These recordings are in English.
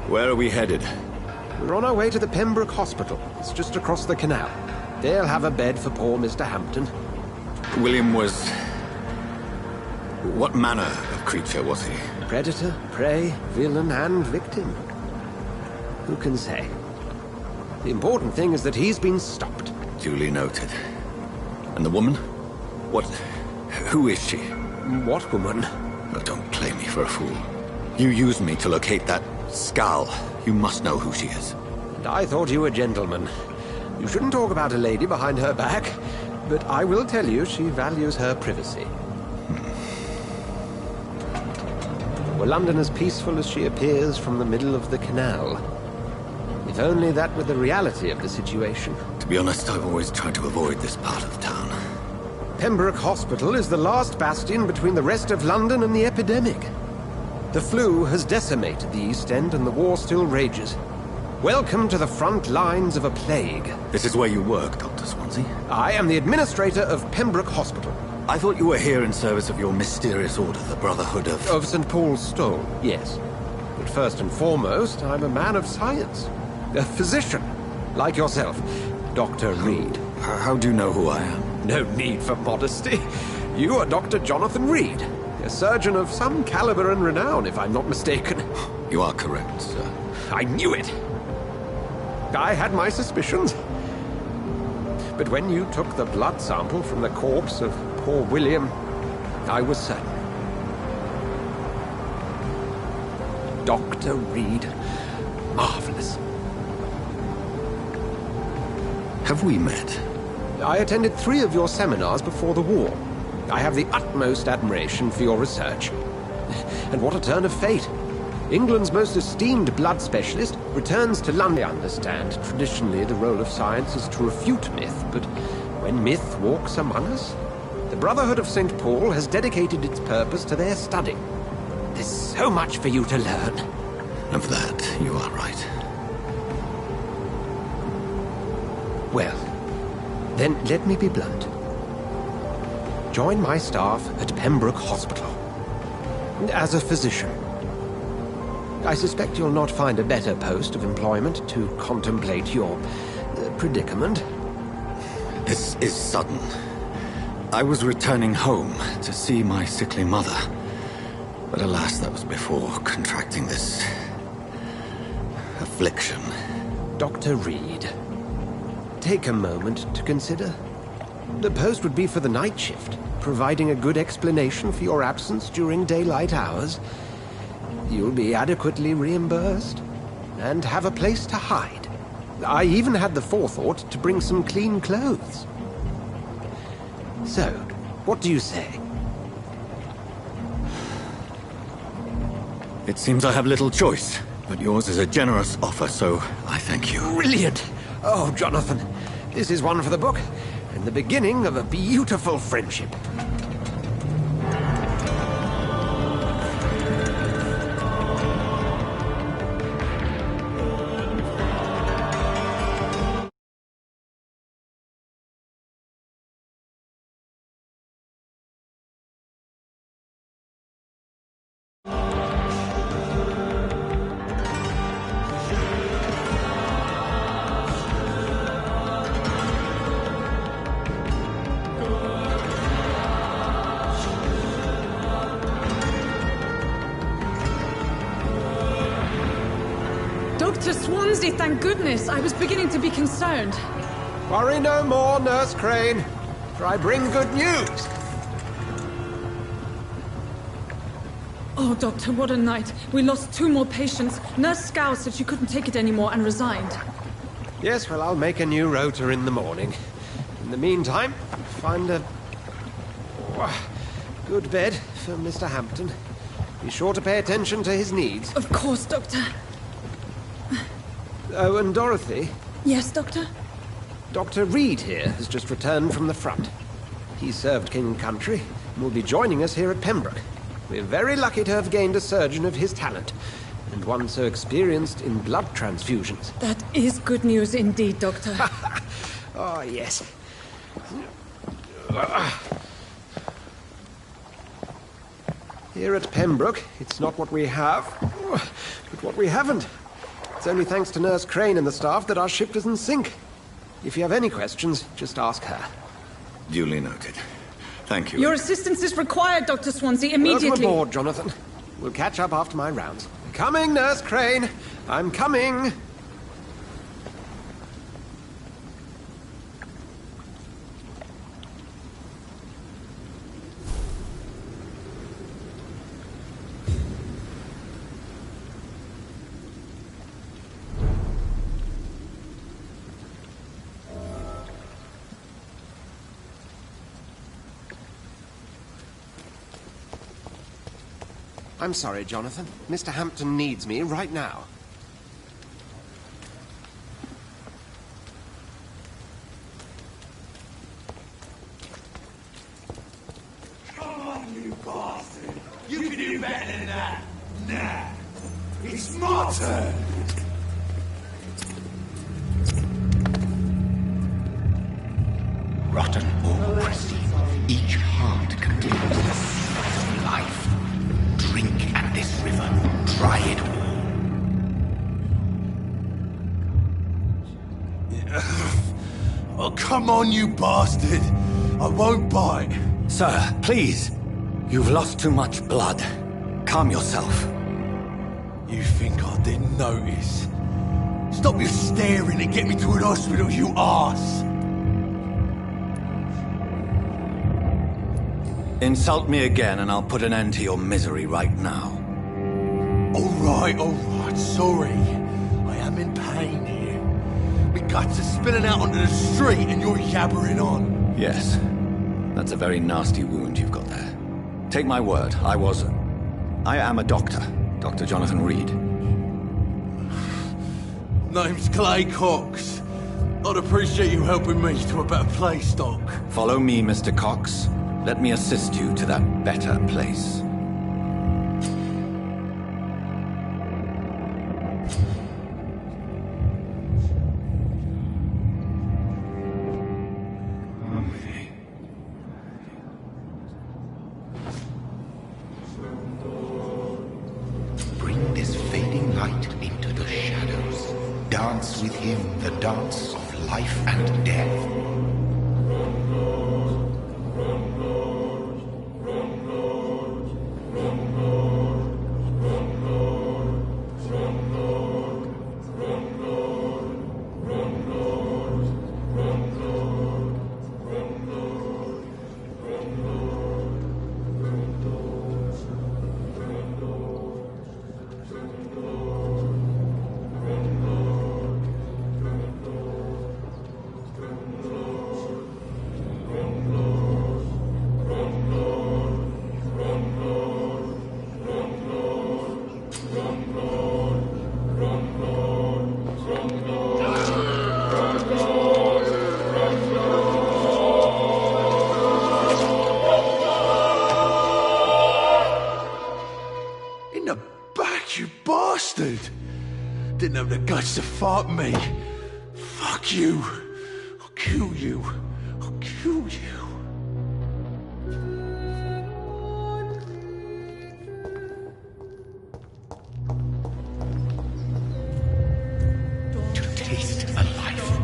Where are we headed? We're on our way to the Pembroke Hospital. It's just across the canal. They'll have a bed for poor Mr. Hampton. William was... What manner of creature was he? Predator, prey, villain, and victim. Who can say? The important thing is that he's been stopped. Duly noted. And the woman? What... Who is she? What woman? Oh, don't play me for a fool. You used me to locate that skull. You must know who she is. And I thought you a gentleman. You shouldn't talk about a lady behind her back, but I will tell you she values her privacy. Were London as peaceful as she appears from the middle of the canal? If only that were the reality of the situation. To be honest, I've always tried to avoid this part of town. Pembroke Hospital is the last bastion between the rest of London and the epidemic. The flu has decimated the East End and the war still rages. Welcome to the front lines of a plague. This is where you work, Dr. Swansea? I am the administrator of Pembroke Hospital. I thought you were here in service of your mysterious order, the Brotherhood of... Of St. Paul's Stole, yes. But first and foremost, I'm a man of science. A physician, like yourself, Dr. Reed. How do you know who I am? No need for modesty. You are Dr. Jonathan Reed, a surgeon of some caliber and renown, if I'm not mistaken. You are correct, sir. I knew it! I had my suspicions. But when you took the blood sample from the corpse of poor William, I was certain. Dr. Reed. Marvelous. Have we met? I attended 3 of your seminars before the war. I have the utmost admiration for your research. And what a turn of fate. England's most esteemed blood specialist returns to London. I understand, traditionally the role of science is to refute myth, but when myth walks among us, the Brotherhood of St. Paul has dedicated its purpose to their study. There's so much for you to learn. Of that, you are right. Well, then let me be blunt. Join my staff at Pembroke Hospital. As a physician. I suspect you'll not find a better post of employment to contemplate your predicament. This is sudden. I was returning home to see my sickly mother. But alas, that was before contracting this... affliction. Dr. Reed, take a moment to consider. The post would be for the night shift, providing a good explanation for your absence during daylight hours. You'll be adequately reimbursed, and have a place to hide. I even had the forethought to bring some clean clothes. So, what do you say? It seems I have little choice, but yours is a generous offer, so I thank you. Brilliant! Oh, Jonathan, this is one for the book, and the beginning of a beautiful friendship. Dr. Swansea, thank goodness. I was beginning to be concerned. Worry no more, Nurse Crane, for I bring good news. Oh, Doctor, what a night. We lost 2 more patients. Nurse Scow said she couldn't take it anymore and resigned. Yes, well, I'll make a new rota in the morning. In the meantime, find a good bed for Mr. Hampton. Be sure to pay attention to his needs. Of course, Doctor. Oh, and Dorothy? Yes, Doctor? Dr. Reed here has just returned from the front. He served King and Country and will be joining us here at Pembroke. We're very lucky to have gained a surgeon of his talent, and one so experienced in blood transfusions. That is good news indeed, Doctor. Oh, yes. Here at Pembroke, it's not what we have, but what we haven't. It's only thanks to Nurse Crane and the staff that our ship is in sync. If you have any questions, just ask her. Duly noted. Thank you. Your assistance is required, Dr. Swansea, immediately. Welcome aboard, Jonathan. We'll catch up after my rounds. Coming, Nurse Crane. I'm coming. I'm sorry, Jonathan. Mr. Hampton needs me right now. Come on, you bastard! You can do better than that! Nah! It's my turn! Rotten or pristine, each heart contains the seed of life. Drink at this river, try it all. Oh, come on, you bastard! I won't bite. Sir, please. You've lost too much blood. Calm yourself. You think I didn't notice? Stop your staring and get me to an hospital, you arse! Insult me again and I'll put an end to your misery right now. All right, sorry. I am in pain here. My guts are spilling out onto the street and you're yabbering on. Yes. That's a very nasty wound you've got there. Take my word, I am a doctor. Dr. Jonathan Reed. Name's Clay Cox. I'd appreciate you helping me to a better place, Doc. Follow me, Mr. Cox. Let me assist you to that better place. Bring this fading light into the shadows. Dance with him the dance of life and death. Didn't have the guts to fuck me. Fuck you. I'll kill you. I'll kill you. To taste a life,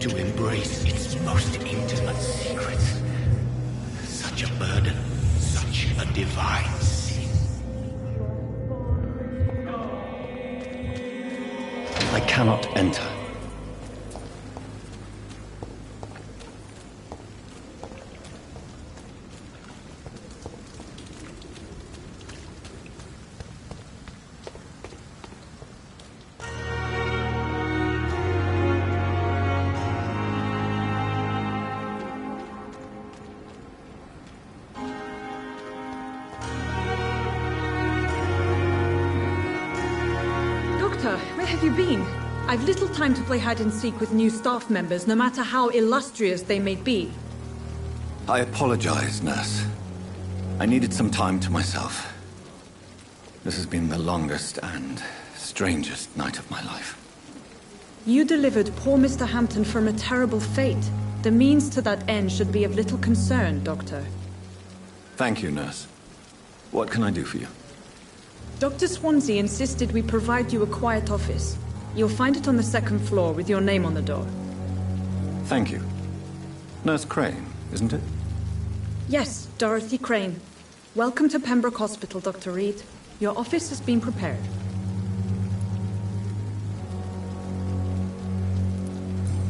to embrace its most intimate secrets. Such a burden, such a divine sin. I cannot enter. Doctor, where have you been? I've little time to play hide-and-seek with new staff members, no matter how illustrious they may be. I apologize, nurse. I needed some time to myself. This has been the longest and strangest night of my life. You delivered poor Mr. Hampton from a terrible fate. The means to that end should be of little concern, Doctor. Thank you, nurse. What can I do for you? Dr. Swansea insisted we provide you a quiet office. You'll find it on the second floor with your name on the door. Thank you. Nurse Crane, isn't it? Yes, Dorothy Crane. Welcome to Pembroke Hospital, Dr. Reed. Your office has been prepared.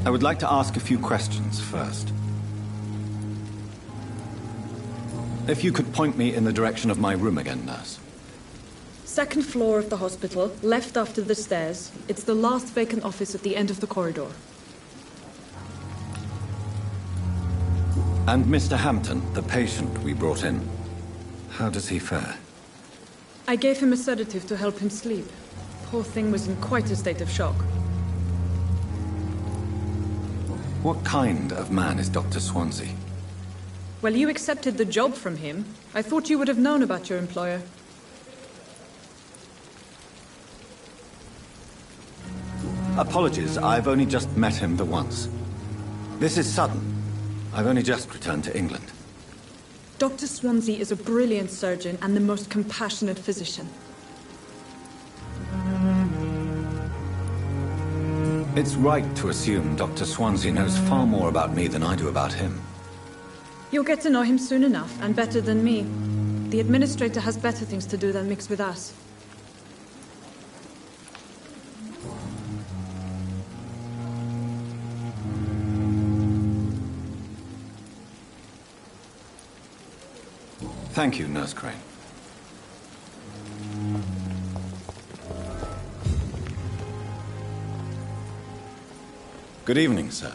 I would like to ask a few questions first. If you could point me in the direction of my room again, nurse. Second floor of the hospital, left after the stairs. It's the last vacant office at the end of the corridor. And Mr. Hampton, the patient we brought in, how does he fare? I gave him a sedative to help him sleep. Poor thing was in quite a state of shock. What kind of man is Dr. Swansea? Well, you accepted the job from him. I thought you would have known about your employer. Apologies, I've only just met him the once. This is sudden. I've only just returned to England. Dr. Swansea is a brilliant surgeon and the most compassionate physician. It's right to assume Dr. Swansea knows far more about me than I do about him. You'll get to know him soon enough, and better than me. The administrator has better things to do than mix with us. Thank you, Nurse Crane. Good evening, sir.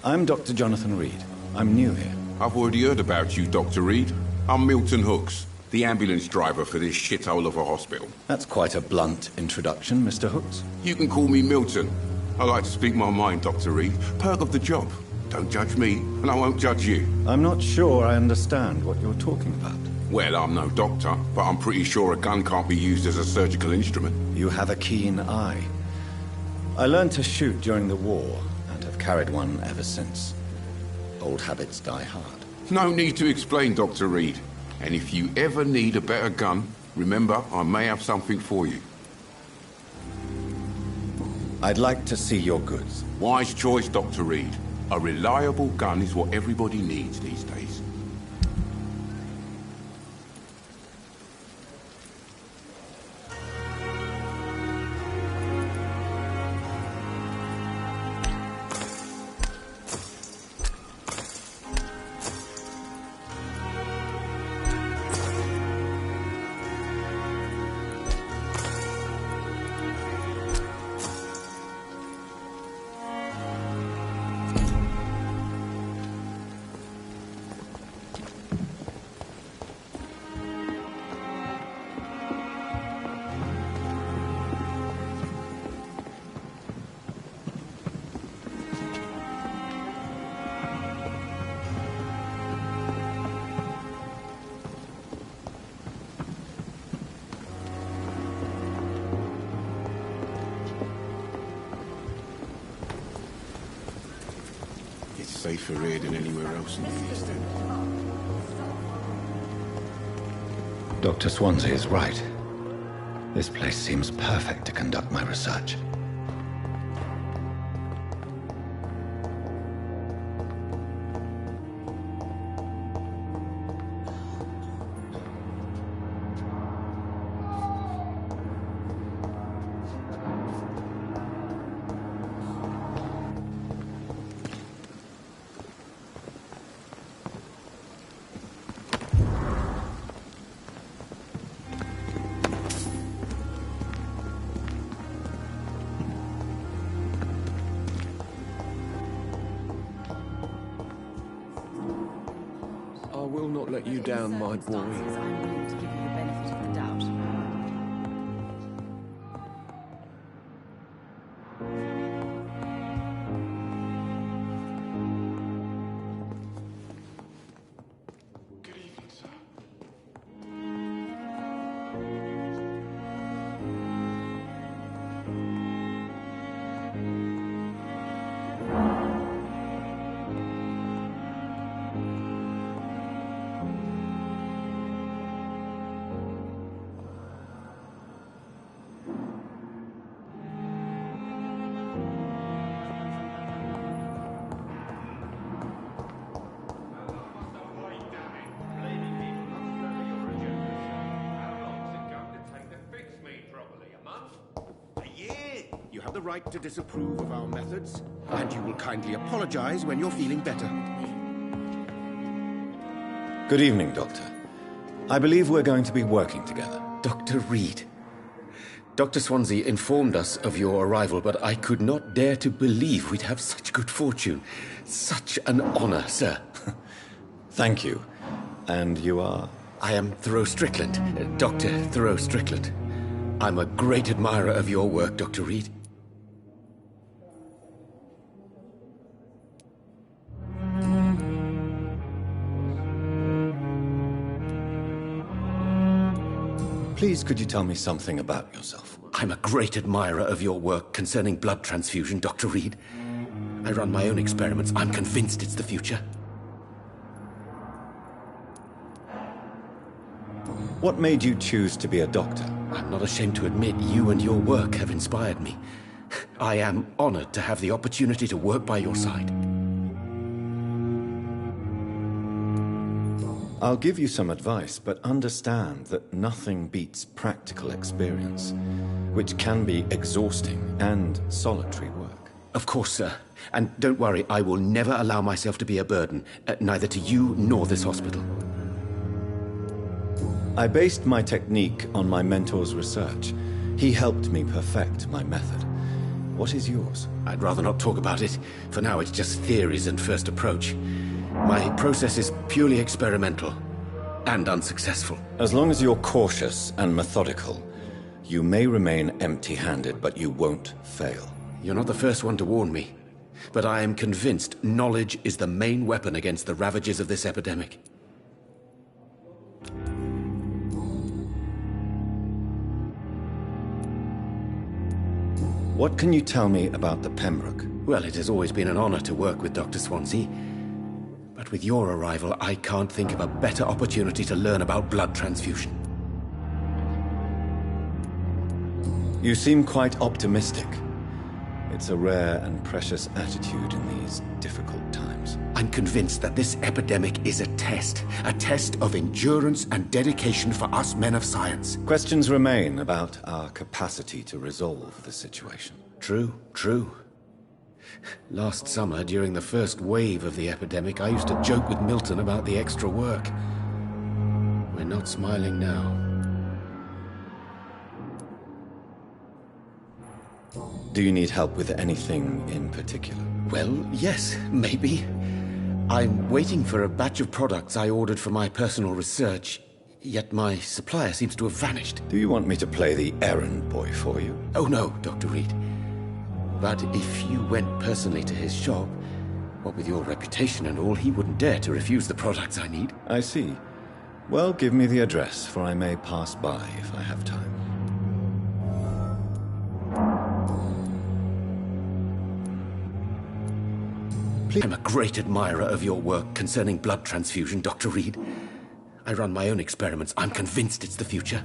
I'm Dr. Jonathan Reed. I'm new here. I've already heard about you, Dr. Reed. I'm Milton Hooks, the ambulance driver for this shithole of a hospital. That's quite a blunt introduction, Mr. Hooks. You can call me Milton. I like to speak my mind, Dr. Reed. Perk of the job. Don't judge me, and I won't judge you. I'm not sure I understand what you're talking about. Well, I'm no doctor, but I'm pretty sure a gun can't be used as a surgical instrument. You have a keen eye. I learned to shoot during the war, and have carried one ever since. Old habits die hard. No need to explain, Dr. Reed. And if you ever need a better gun, remember, I may have something for you. I'd like to see your goods. Wise choice, Dr. Reed. A reliable gun is what everybody needs these days. Safer here than anywhere else in the East End. Dr. Swansea is right. This place seems perfect to conduct my research. I will not let you down, my boy. I'm willing to give you the benefit of the doubt. Good evening, sir. You have the right to disapprove of our methods, and you will kindly apologize when you're feeling better. Good evening, Doctor. I believe we're going to be working together. Dr. Reed. Dr. Swansea informed us of your arrival, but I could not dare to believe we'd have such good fortune. Such an honor, sir. Thank you. And you are? I am Thoreau Strickland, Dr. Thoreau Strickland. I'm a great admirer of your work, Dr. Reed. Please, could you tell me something about yourself? I'm a great admirer of your work concerning blood transfusion, Dr. Reed. I run my own experiments. I'm convinced it's the future. What made you choose to be a doctor? I'm not ashamed to admit you and your work have inspired me. I am honored to have the opportunity to work by your side. I'll give you some advice, but understand that nothing beats practical experience, which can be exhausting and solitary work. Of course, sir. And don't worry, I will never allow myself to be a burden, neither to you nor this hospital. I based my technique on my mentor's research. He helped me perfect my method. What is yours? I'd rather not talk about it. For now, it's just theories and first approach. My process is purely experimental and unsuccessful. As long as you're cautious and methodical, you may remain empty-handed, but you won't fail. You're not the first one to warn me, but I am convinced knowledge is the main weapon against the ravages of this epidemic. What can you tell me about the Pembroke? Well, it has always been an honor to work with Dr. Swansea. But with your arrival, I can't think of a better opportunity to learn about blood transfusion. You seem quite optimistic. It's a rare and precious attitude in these difficult times. I'm convinced that this epidemic is a test of endurance and dedication for us men of science. Questions remain about our capacity to resolve the situation. True, true. Last summer, during the first wave of the epidemic, I used to joke with Milton about the extra work. We're not smiling now. Do you need help with anything in particular? Well, yes, maybe. I'm waiting for a batch of products I ordered for my personal research, yet my supplier seems to have vanished. Do you want me to play the errand boy for you? Oh no, Dr. Reed. But if you went personally to his shop, what with your reputation and all, he wouldn't dare to refuse the products I need. I see. Well, give me the address, for I may pass by if I have time. Please. I'm a great admirer of your work concerning blood transfusion, Dr. Reed. I run my own experiments. I'm convinced it's the future.